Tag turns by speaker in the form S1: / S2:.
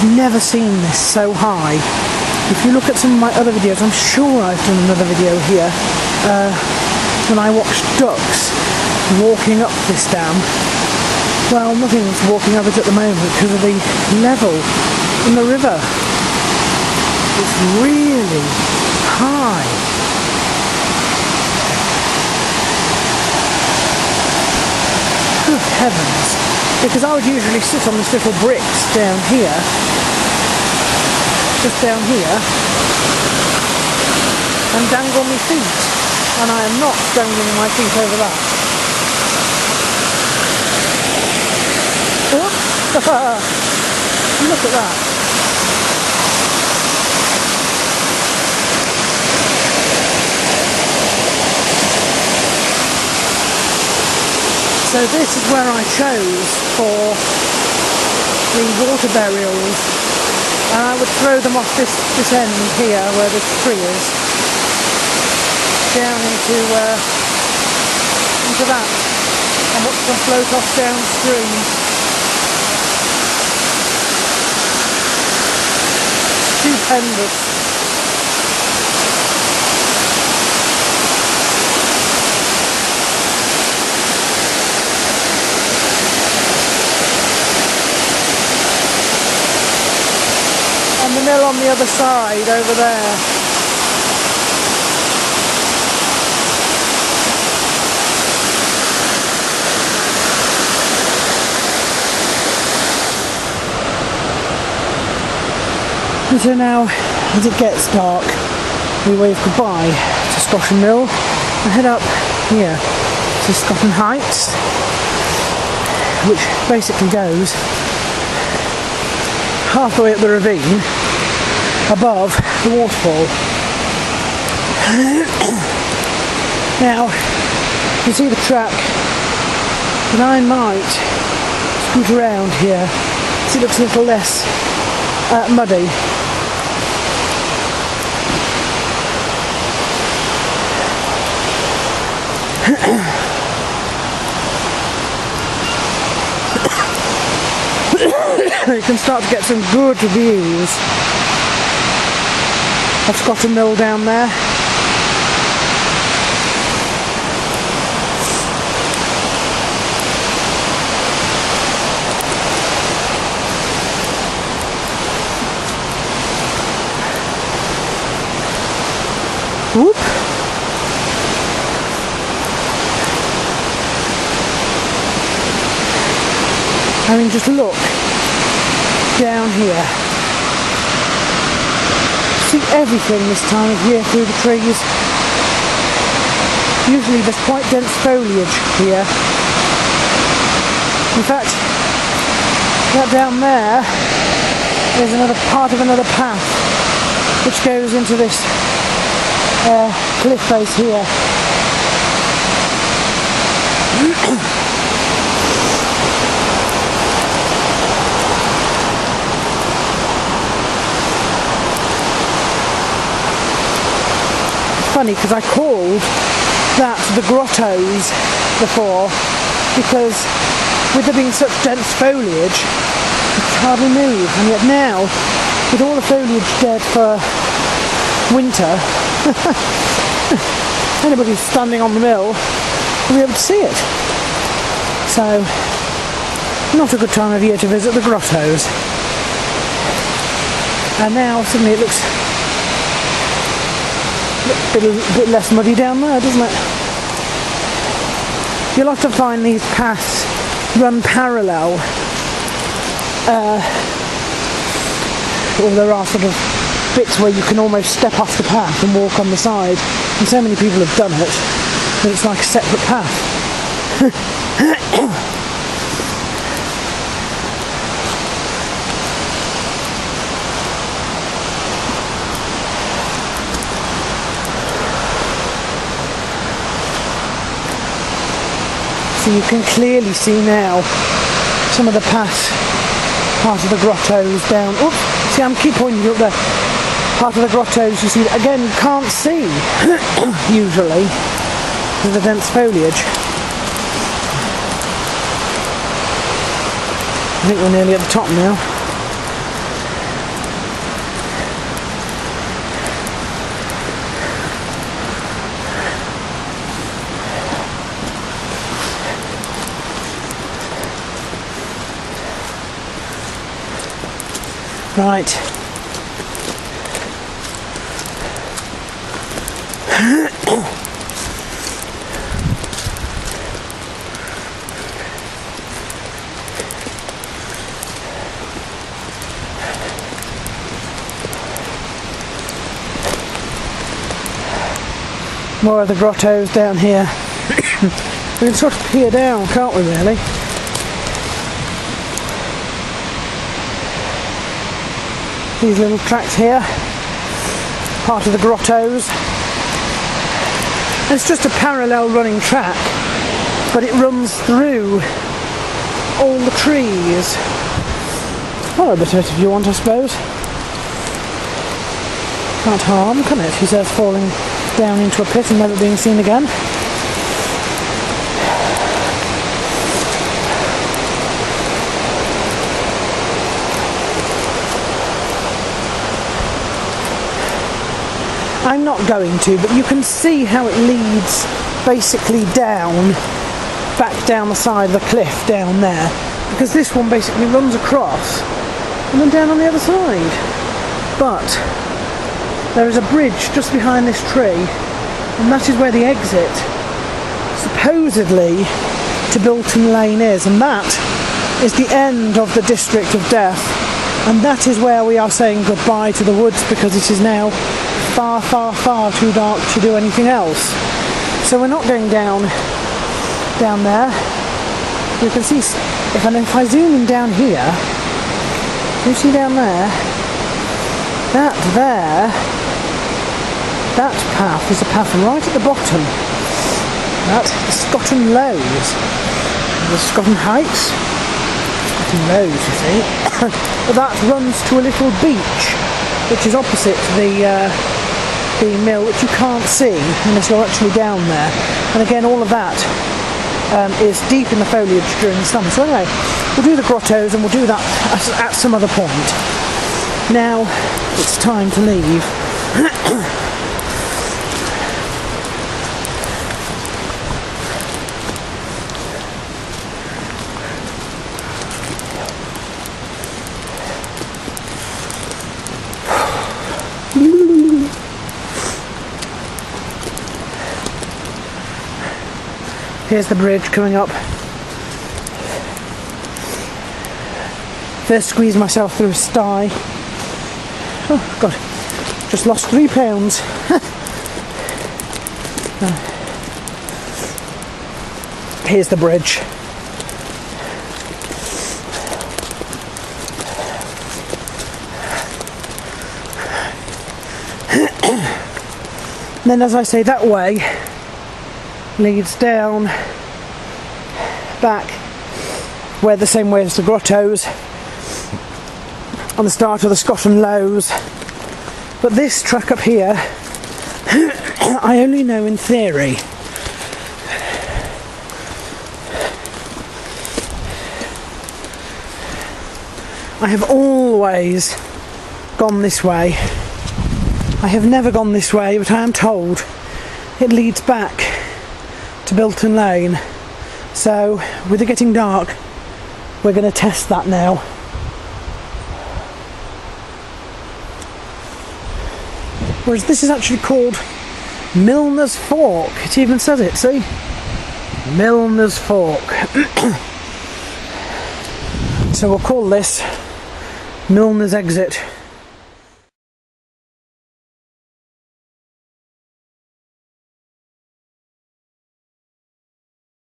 S1: I've never seen this so high. If you look at some of my other videos, I'm sure I've done another video here when I watched ducks walking up this dam. Well, nothing's walking up it at the moment because of the level in the river. It's really high. Good heavens. Because I would usually sit on this little bricks down here, just down here, and dangle my feet. And I am not dangling my feet over that. Look at that. So this is where I chose for the water burials, and I would throw them off this end here where this tree is, down into that, and watch them float off downstream. Stupendous. And the mill on the other side over there. And so now, as it gets dark, we wave goodbye to Scotton Mill and head up here to Scotton Heights, which basically goes half the way up the ravine above the waterfall. Now, you see the track, but I might scoot around here so it looks a little less muddy. You can start to get some good views of Scotton Mill down there. Whoop. I mean, just look down here. See everything this time of year through the trees. Usually there's quite dense foliage here. In fact, that down there is another part of another path which goes into this cliff face here. Funny because I called that the grottos before, because with there being such dense foliage you could hardly move, and yet now with all the foliage dead for winter anybody standing on the mill will be able to see it. So not a good time of year to visit the grottos. And now suddenly it looks a bit less muddy down there, doesn't it? You'll often find these paths run parallel, or there are sort of bits where you can almost step off the path and walk on the side, and so many people have done it that it's like a separate path. So you can clearly see now some of the part of the grottos down. Oops, see, I'm keep pointing up there. Part of the grottos, you see, again, you can't see usually with the dense foliage. I think we're nearly at the top now. Right. More of the grottos down here. We can sort of peer down, can't we, really? These little tracks here, part of the grottos. It's just a parallel running track, but it runs through all the trees. Follow a bit of it if you want, I suppose. Can't harm, can it? He says, falling down into a pit and never being seen again. I'm not going to, but you can see how it leads basically down, back down the side of the cliff down there, because this one basically runs across and then down on the other side. But there is a bridge just behind this tree, and that is where the exit, supposedly, to Bilton Lane is, and that is the end of the District of Death, and that is where we are saying goodbye to the woods, because it is now far, far, far too dark to do anything else. So we're not going down there. You can see, if I zoom in down here, you see down there, that path is a path right at the bottom. That's the Scotton Lows, the Scotton Heights, Scotton Lows, you see. But that runs to a little beach, which is opposite the mill, which you can't see unless you're actually down there. And again, all of that is deep in the foliage during the summer. So anyway, we'll do the grottos and we'll do that at some other point. Now it's time to leave. Here's the bridge coming up. First squeeze myself through a sty. Oh God, just lost £3. Here's the bridge. Then, as I say, that way leads down back where the same way as the grottos on the start of the Scotton Lows. But this track up here I only know in theory. I have always gone this way. I have never gone this way, but I am told it leads back to Bilton Lane. So, with it getting dark, we're going to test that now. Whereas this is actually called Milner's Fork. It even says it, see? Milner's Fork. So we'll call this Milner's Exit.